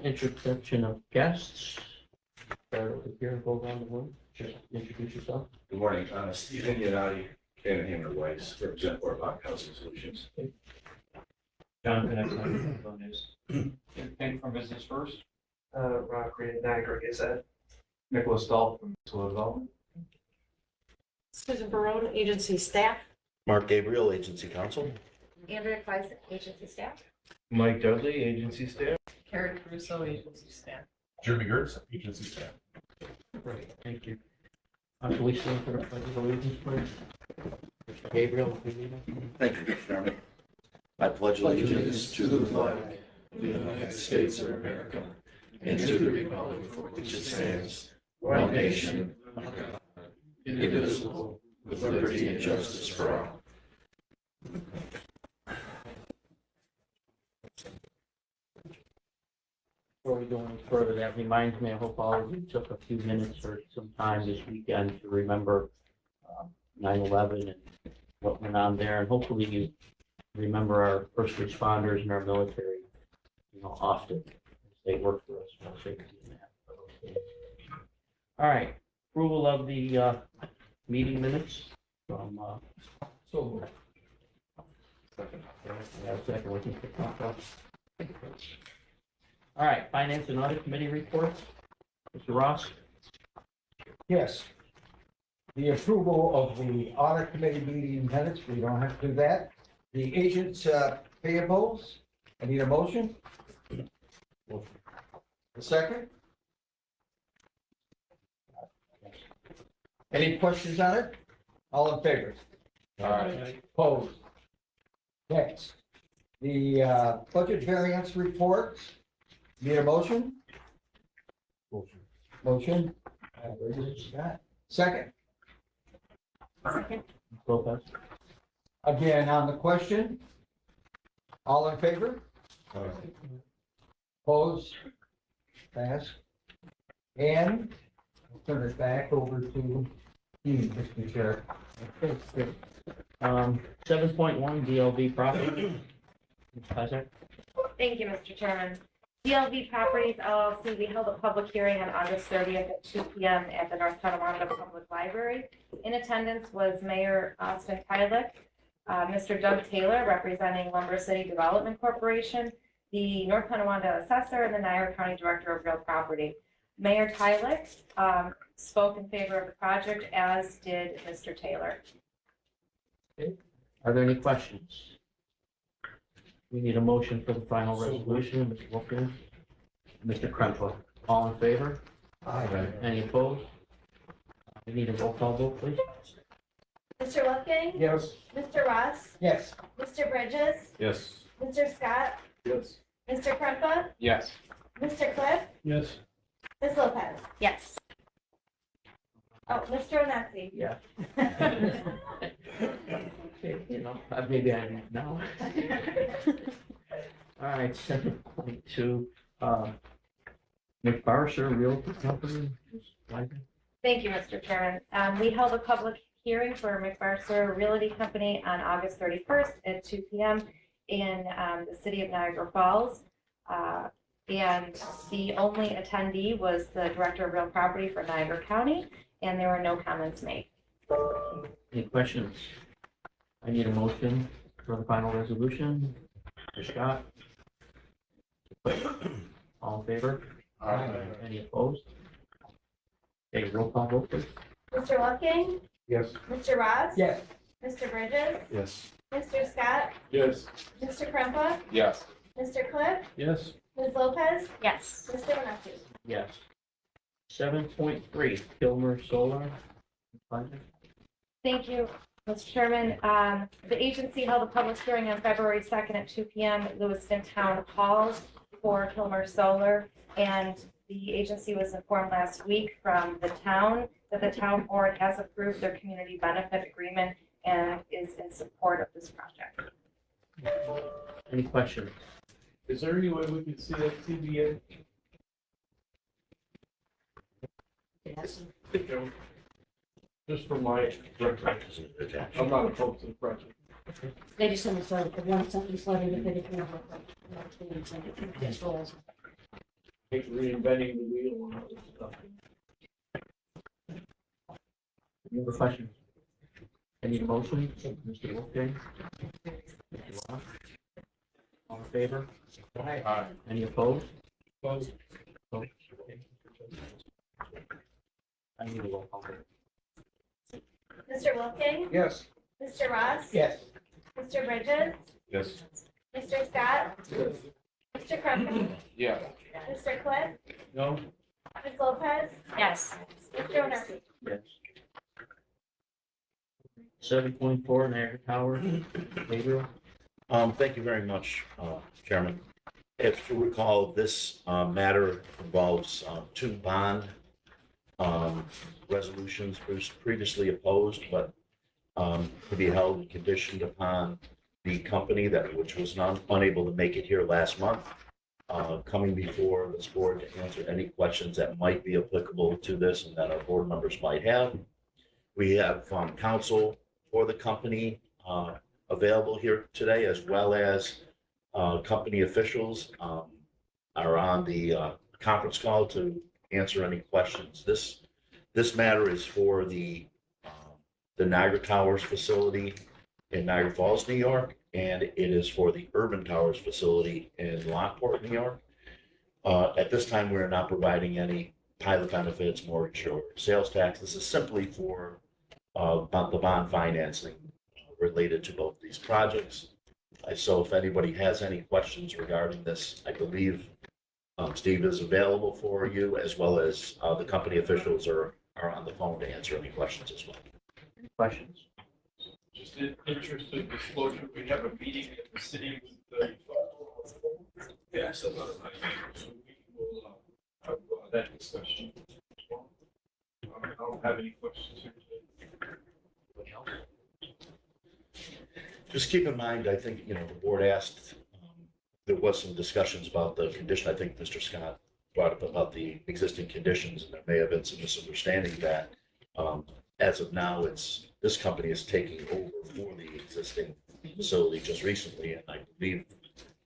Introduction of guests. Start over here, go around the room. Just introduce yourself. Good morning, Stephen Yanati, Hammer Weiss, represent Boardwalk Housing Solutions. Jonathan, I can on this. Anything from business first? Rock Green, Niagara, Gazette. Nicholas Dahl from Solar Development. Susan Barone, agency staff. Mark Gabriel, Agency Counsel. Andrea Kleis, agency staff. Mike Dudley, agency staff. Karen Caruso, agency staff. Jeremy Gertz, agency staff. Great, thank you. Can we stand for the pledge of allegiance, please? Mr. Gabriel, if you need it. Thank you, Mr. Chairman. I pledge allegiance to the flag of the United States of America and to the republic for which it stands, one nation, under God, indivisible, with liberty and justice for all. Before we go any further, that reminds me, I hope all of you took a few minutes or some time this weekend to remember 9/11 and what went on there. And hopefully you remember our first responders and our military, often as they work for us. I'll say that. All right, approval of the meeting minutes from So. All right, Finance and Audit Committee reports. Mr. Ross? Yes. The approval of the audit committee meeting minutes, we don't have to do that. The agents payables, I need a motion. A second? Any questions on it? All in favor? Opposed? Next, the budget variance report. Need a motion? Motion. Scott. Second. Lopez? Again, on the question. All in favor? Opposed? Pass. And I'll turn it back over to you, Mr. Chair. Okay, good. 7.1 DLV property. Ms. Kaiser? Thank you, Mr. Chairman. DLV Properties LLC, we held a public hearing on August 30th at 2 p.m. at the North Tonawanda Public Library. In attendance was Mayor Austin Tylick, Mr. Doug Taylor, representing Lumber City Development Corporation, the North Tonawanda Assessor, and the Niagara County Director of Real Property. Mayor Tylick spoke in favor of the project, as did Mr. Taylor. Are there any questions? We need a motion for the final resolution. Mr. Wolfgang? Mr. Krempa? All in favor? Aye. Any opposed? We need a roll call vote, please. Mr. Wolfgang? Yes. Mr. Ross? Yes. Mr. Bridges? Yes. Mr. Scott? Yes. Mr. Krempa? Yes. Mr. Cliff? Yes. Ms. Lopez? Yes. Oh, Mr. Onesi? Yeah. Okay, maybe I don't know. All right, 7.2, McBarser Realty Company. Thank you, Mr. Chairman. We held a public hearing for McBarser Realty Company on August 31st at 2 p.m. in the city of Niagara Falls. And the only attendee was the Director of Real Property for Niagara County, and there were no comments made. Any questions? I need a motion for the final resolution. Mr. Scott? All in favor? Any opposed? Okay, roll call vote, please. Mr. Wolfgang? Yes. Mr. Ross? Yes. Mr. Bridges? Yes. Mr. Scott? Yes. Mr. Krempa? Yes. Mr. Cliff? Yes. Ms. Lopez? Yes. Mr. Onesi? Yes. 7.3, Kilmer Solar. Thank you, Mr. Chairman. The agency held a public hearing on February 2nd at 2 p.m. at Lewiston Town Hall for Kilmer Solar, and the agency was informed last week from the town that the town board has approved their community benefit agreement and is in support of this project. Any questions? Is there any way we can see that TBA? Yes. Just for my reference. I'm not opposed to the project. They just sent us a one sentence letter that they didn't have. Yes, well, Hate reinventing the wheel and all this stuff. Any other questions? Any motion? Mr. Wolfgang? All in favor? Aye. Any opposed? Opposed? Okay. I need a roll call. Mr. Wolfgang? Yes. Mr. Ross? Yes. Mr. Bridges? Yes. Mr. Scott? Mr. Krupke? Yeah. Mr. Cliff? No? Ms. Lopez? Yes. Mr. Joner? Yes. 7.4 Niagara Towers, Gabriel. Thank you very much, Chairman. If you recall, this matter involves two bond resolutions previously opposed, but to be held and conditioned upon the company which was unable to make it here last month, coming before this board to answer any questions that might be applicable to this and that our board members might have. We have counsel for the company available here today, as well as company officials are on the conference call to answer any questions. This matter is for the Niagara Towers facility in Niagara Falls, New York, and it is for the Urban Towers facility in Lockport, New York. At this time, we're not providing any pilot benefits, mortgage, or sales tax. This is simply for the bond financing related to both these projects. So if anybody has any questions regarding this, I believe Steve is available for you, as well as the company officials are on the phone to answer any questions as well. Any questions? Just in interest of disclosure, we have a meeting at the city with the. Yeah, I still got it. So we will have that discussion. I don't have any questions here today. Anybody else? Just keep in mind, I think, the board asked, there was some discussions about the condition. I think Mr. Scott brought up about the existing conditions, and there may have been some misunderstanding that as of now, this company is taking over for the existing facility just recently, and I believe,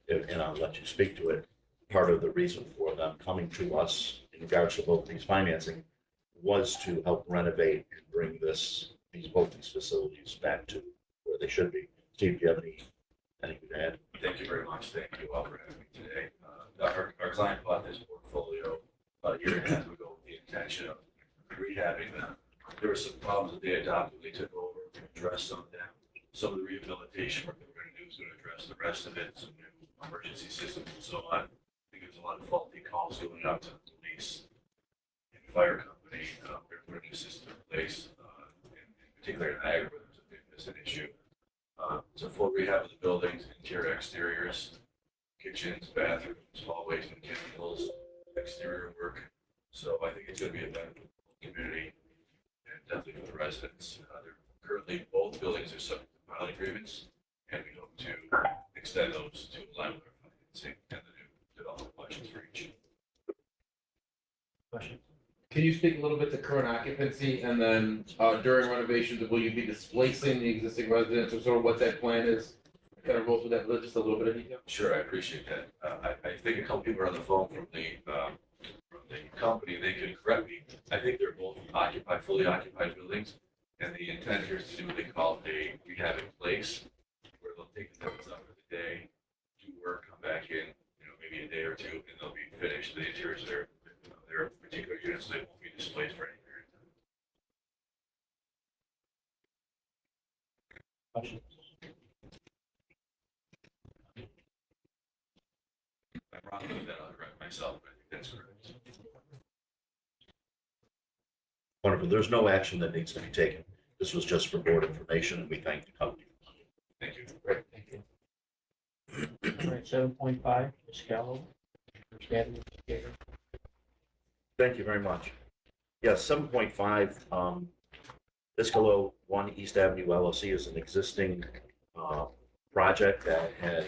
and I'll let you speak to it, part of the reason for them coming to us in regards to both these financing was to help renovate and bring both these facilities back to where they should be. Steve, do you have anything to add? Thank you very much. Thank you all for having me today. Our client bought this portfolio about a year and a half ago with the intention of rehabbing them. There were some problems that they adopted. They took over, addressed some of them. Some of the rehabilitation work that we're going to do is going to address the rest of it, some new emergency systems and so on. I think there's a lot of faulty calls going out to the police and fire company. We're going to put a new system in place, in particular in Niagara, where there's an issue. It's a full rehab of the buildings, interior, exteriors, kitchens, bathrooms, hallways, mechanicals, exterior work. So I think it's going to be a benefit for the community and definitely for the residents. Currently, both buildings are subject to pilot agreements, and we hope to extend those to align with our financing and the new development budgets for each. Question? Can you speak a little bit to current occupancy, and then during renovations, will you be displacing the existing residents, or sort of what that plan is? Kind of roll through that, just a little bit of detail. Sure, I appreciate that. I think a couple people are on the phone from the company. They could correct me. I think they're both fully occupied buildings, and the intent here is to do what they call a rehab in place, where they'll take the tenants out for the day, do work, come back in, maybe a day or two, and they'll be finished. The interiors of their particular units, they won't be displaced for any period of time. Questions? I'm wrong with that, I'll correct myself, but I think that's correct. Wonderful. There's no action that needs to be taken. This was just for board information, and we thank the company. Thank you. Great, thank you. All right, 7.5, Ms. Gallo. Understanding, Mr. Gator. Thank you very much. Yes, 7.5, Biscalo 1 East Avenue LLC is an existing project that has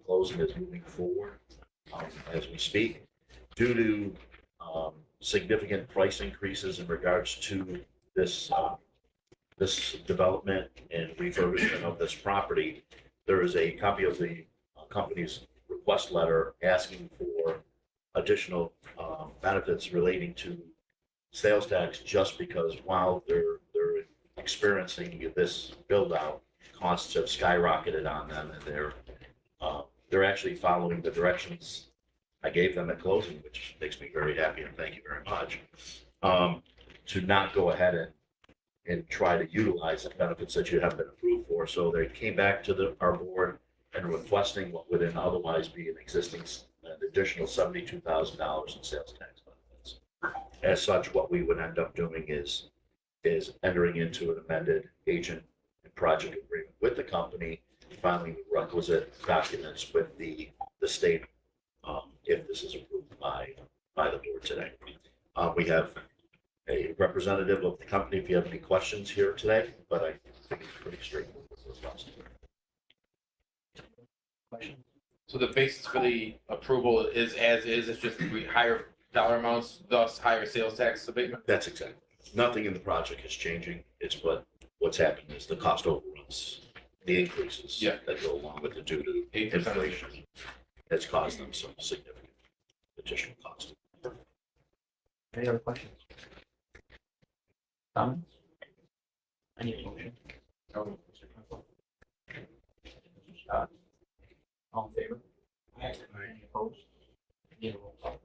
closed and is moving forward as we speak. Due to significant price increases in regards to this development and refurbishment of this property, there is a copy of the company's request letter asking for additional benefits relating to sales tax just because while they're experiencing this build out, costs have skyrocketed on them and they're actually following the directions I gave them at closing, which makes me very happy and thank you very much. To not go ahead and try to utilize the benefits that you have been approved for. So they came back to our board and requesting what would then otherwise be an additional $72,000 in sales tax benefits. As such, what we would end up doing is entering into an amended agent and project agreement with the company, filing the requisite documents with the state, if this is approved by the board today. We have a representative of the company if you have any questions here today, but I think it's pretty straightforward. Question? So the basis for the approval is as is, it's just higher dollar amounts, thus higher sales tax abatement? That's exactly. Nothing in the project is changing. It's what's happened is the cost overruns, the increases that go along with it due to 8% inflation. That's caused them some significant additional cost. Any other questions? Comments? Any motion? No. Mr. Crumple? Mr. Scott? All in favor? Any opposed? Need a roll call?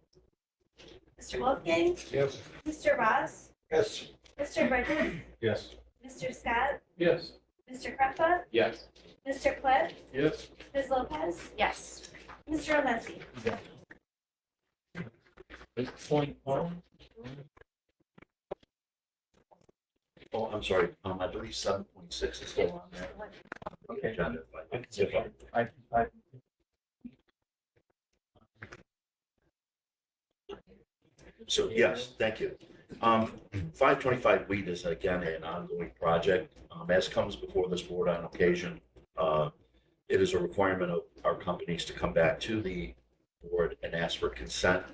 Mr. Wolfgang, Yes. Mr. Ross, Yes. Mr. Bridges, Yes. Mr. Scott, Yes. Mr. Kruppa, Yes. Mr. Cliff, Yes. Ms. Lopez, Yes. Mr. Omesi. 8.1. Oh, I'm sorry. I believe 7.6 is still on there. Okay. Agenda, if I- So yes, thank you. 525 Wheat is again an ongoing project. As comes before this board on occasion, it is a requirement of our companies to come back to the board and ask for consent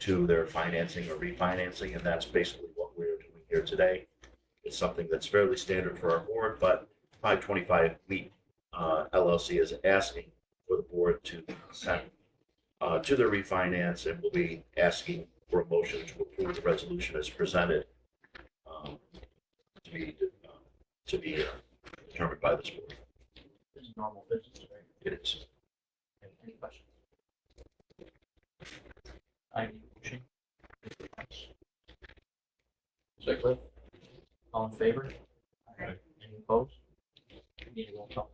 to their financing or refinancing, and that's basically what we're doing here today. It's something that's fairly standard for our board, but 525 Wheat LLC is asking for the board to consent to their refinance, and will be asking for a motion to approve the resolution as presented to be determined by this board. This is normal business, right? It is. Any questions? I need a motion. Mr. Cliff? All in favor? Any opposed? Need a roll call?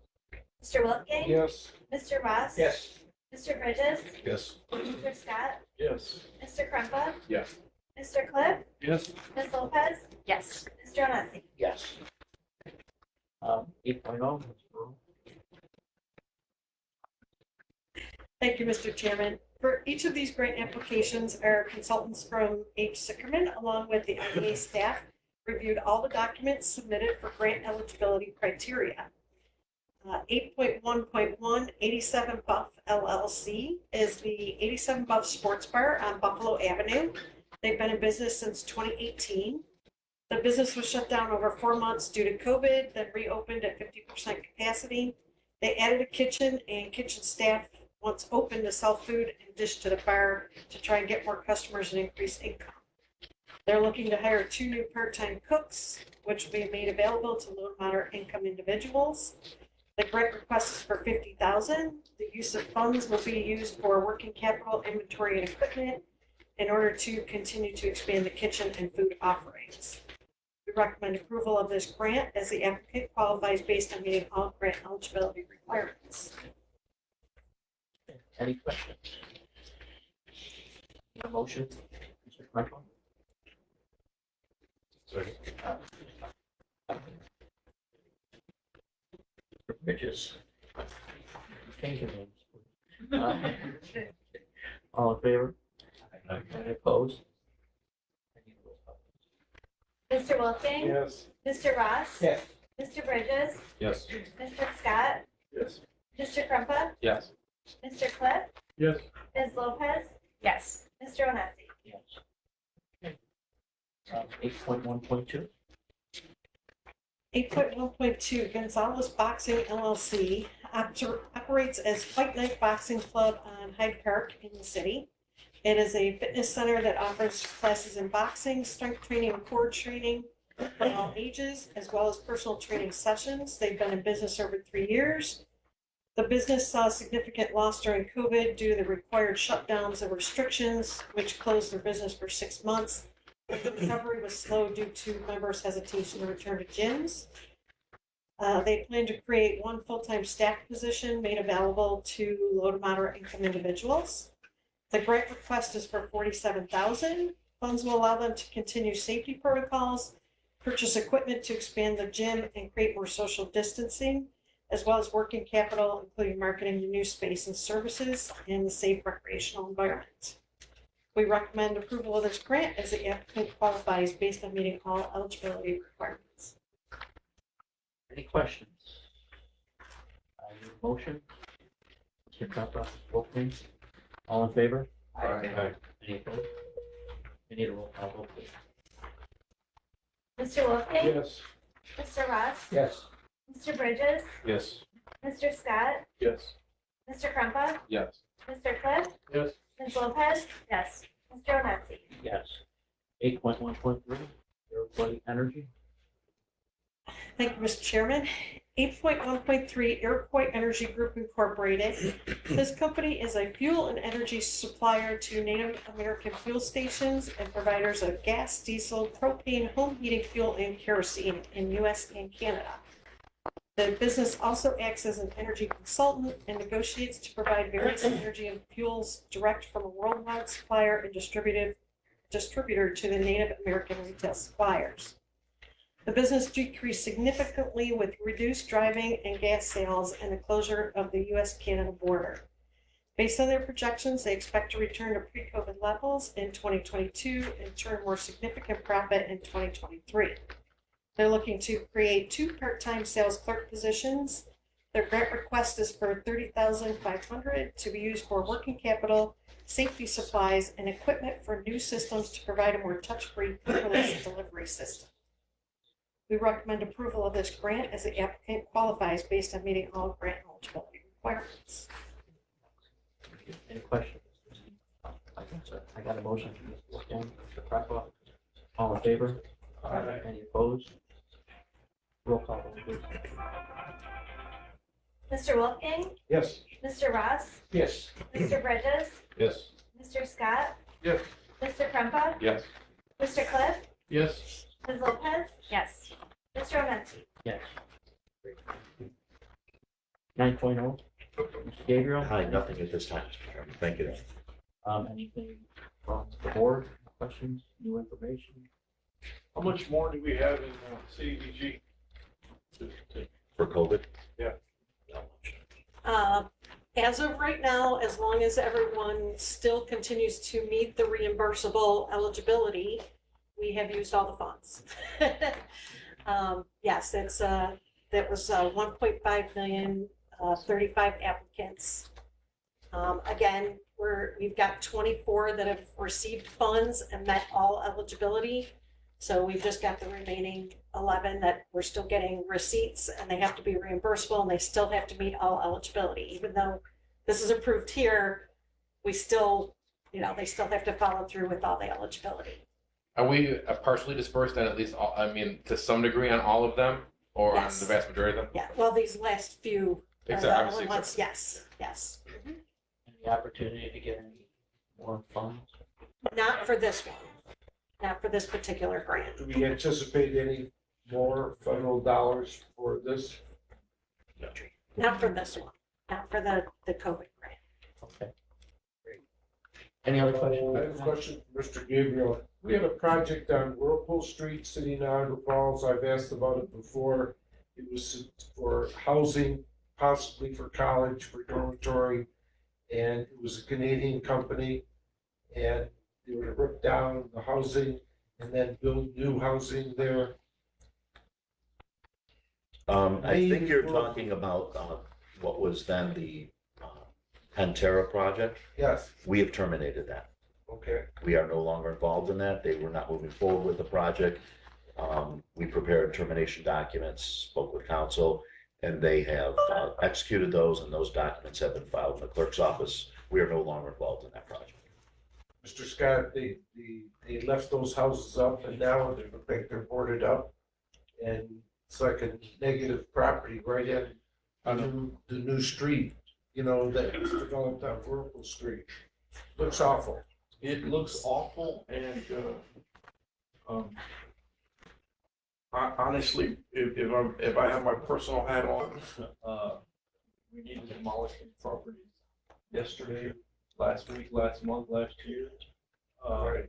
Mr. Wolfgang, Yes. Mr. Ross, Yes. Mr. Bridges, Yes. Mr. Scott, Yes. Mr. Kruppa, Yes. Mr. Cliff, Yes. Ms. Lopez, Yes. Mr. Omesi. Yes. 8.0, Ms. Brewer. Thank you, Mr. Chairman. For each of these grant applications, our consultants from H. Sickerman, along with the IDA staff, reviewed all the documents submitted for grant eligibility criteria. 8.1.1, 87 Buff LLC is the 87 Buff Sports Bar on Buffalo Avenue. They've been in business since 2018. The business was shut down over 4 months due to COVID, then reopened at 50% capacity. They added a kitchen, and kitchen staff once opened to sell food and dish to the bar to try and get more customers and increase income. They're looking to hire 2 new part-time cooks, which will be made available to low and moderate income individuals. The grant request is for $50,000. The use of funds will be used for working capital, inventory, and equipment in order to continue to expand the kitchen and food offerings. We recommend approval of this grant as the applicant qualifies based on meeting all grant eligibility requirements. Any questions? Need a motion? Mr. Crumple? Sorry. Mr. Bridges? Change your names, please. All in favor? Any opposed? Any roll call? Mr. Wolfgang, Yes. Mr. Ross, Yes. Mr. Bridges, Yes. Mr. Scott, Yes. Mr. Kruppa, Yes. Mr. Cliff, Yes. Ms. Lopez, Yes. Mr. Omesi. Yes. Okay. 8.1.2. 8.1.2, Gonzalez Boxing LLC operates as Fight Night Boxing Club on Hyde Park in the city. It is a fitness center that offers classes in boxing, strength training, and core training for all ages, as well as personal training sessions. They've been in business over 3 years. The business saw significant loss during COVID due to the required shutdowns and restrictions, which closed their business for 6 months. The recovery was slow due to members' hesitation to return to gyms. They plan to create 1 full-time staff position made available to low to moderate income individuals. The grant request is for $47,000. Funds will allow them to continue safety protocols, purchase equipment to expand the gym and create more social distancing, as well as working capital, including marketing the new space and services in the safe recreational environment. We recommend approval of this grant as the applicant qualifies based on meeting all eligibility requirements. Any questions? I need a motion. Mr. Krupka, roll please. All in favor? Aye. Any opposed? I need a roll call vote, please. Mr. Wolfgang? Yes. Mr. Ross? Yes. Mr. Bridges? Yes. Mr. Scott? Yes. Mr. Krumpa? Yes. Mr. Cliff? Yes. Ms. Lopez? Yes. Mr. Onetzi? Yes. 8.1.3, Airport Energy. Thank you, Mr. Chairman. 8.1.3 Airport Energy Group Incorporated. This company is a fuel and energy supplier to Native American fuel stations and providers of gas, diesel, propane, home heating fuel, and kerosene in U.S. and Canada. The business also acts as an energy consultant and negotiates to provide various energy and fuels direct from a worldwide supplier and distributor to the Native American retail suppliers. The business decreased significantly with reduced driving and gas sales and the closure of the U.S.-Canada border. Based on their projections, they expect to return to pre-COVID levels in 2022 and turn more significant profit in 2023. They're looking to create 2 part-time sales clerk positions. Their grant request is for $30,500 to be used for working capital, safety supplies, and equipment for new systems to provide a more touch-free paperless delivery system. We recommend approval of this grant as the applicant qualifies based on meeting all grant eligibility requirements. Any questions? I got a motion from Mr. Wolfgang, Mr. Krupka. All in favor? Aye. Any opposed? Roll call vote, please. Mr. Wolfgang? Yes. Mr. Ross? Yes. Mr. Bridges? Yes. Mr. Scott? Yes. Mr. Krumpa? Yes. Mr. Cliff? Yes. Ms. Lopez? Yes. Mr. Onetzi? Yes. 9.0, Mr. Gabriel. Hi, nothing at this time, Mr. Chairman. Thank you. Anything from the board, questions, new information? How much more do we have in CDBG? For COVID? Yeah. Not much. As of right now, as long as everyone still continues to meet the reimbursable eligibility, we have used all the funds. Yes, it's, that was 1.5 million, 35 applicants. Again, we've got 24 that have received funds and met all eligibility. So we've just got the remaining 11 that we're still getting receipts and they have to be reimbursable and they still have to meet all eligibility. Even though this is approved here, we still, they still have to follow through with all the eligibility. Are we partially dispersed on at least all, I mean, to some degree on all of them or Yes. on the vast majority of them? Yeah, well, these last few are Except the obviously only ones, except- yes. Any opportunity to get any more funds? Not for this one, not for this particular grant. Do we anticipate any more federal dollars for this? Not for this one, not for the COVID grant. Okay. Great. Any other questions? I have a question, for Mr. Gabriel. We have a project on Whirlpool Street, City of Niagara Falls. I've asked about it before. It was for housing, possibly for college, for dormitory. And it was a Canadian company. And they were to rip down the housing and then build new housing there. I think you're talking about what was then the Pantera project. Yes, We have terminated that. okay. We are no longer involved in that. They were not moving forward with the project. We prepared termination documents, spoke with counsel, and they have executed those, and those documents have been filed in the clerk's office. We are no longer involved in that project. Mr. Scott, they left those houses up and now they look like they're boarded up. And it's like a negative property right in the new street, that was developed on Whirlpool Street. Looks awful. It looks awful and, honestly, if I have my personal hat on, we need to demolish these properties yesterday, last week, last month, last year.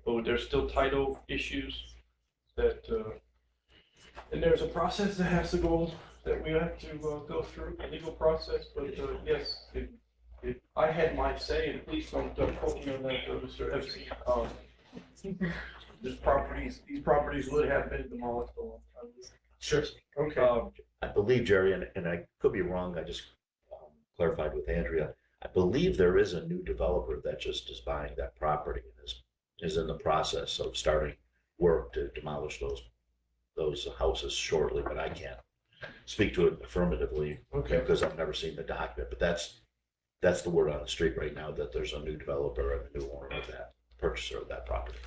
But there's still title issues that, and there's a process that has to go, that we have to go through, a legal process, but yes, if I had my say, and please don't quote me on that, Mr. FC. These properties would have been demolished a long time ago. Sure. Okay. I believe, Jerry, and I could be wrong, I just clarified with Andrea. I believe there is a new developer that just is buying that property and is in the process of starting work to demolish those houses shortly, but I can't speak to it affirmatively because I've never seen the document, but that's the word on the street right now, that there's a new developer and a new owner of that, purchaser of that property.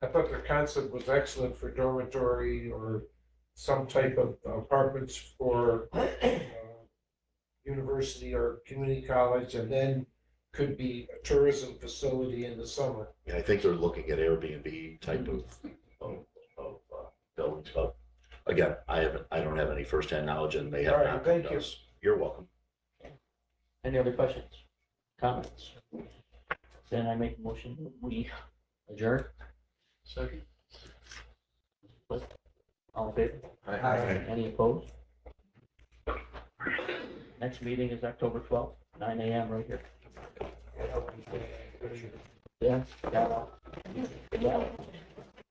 I thought the concept was excellent for dormitory or some type of apartments for university or community college, and then could be a tourism facility in the summer. Yeah, I think they're looking at Airbnb type of buildings, but again, I don't have any firsthand knowledge and they have All right, not. thank you. You're welcome. Any other questions, comments? Then I make a motion, that we adjourn. Second. All in favor? Aye. Any opposed? Next meeting is October 12th, 9 a.m. right here. Yeah, yeah.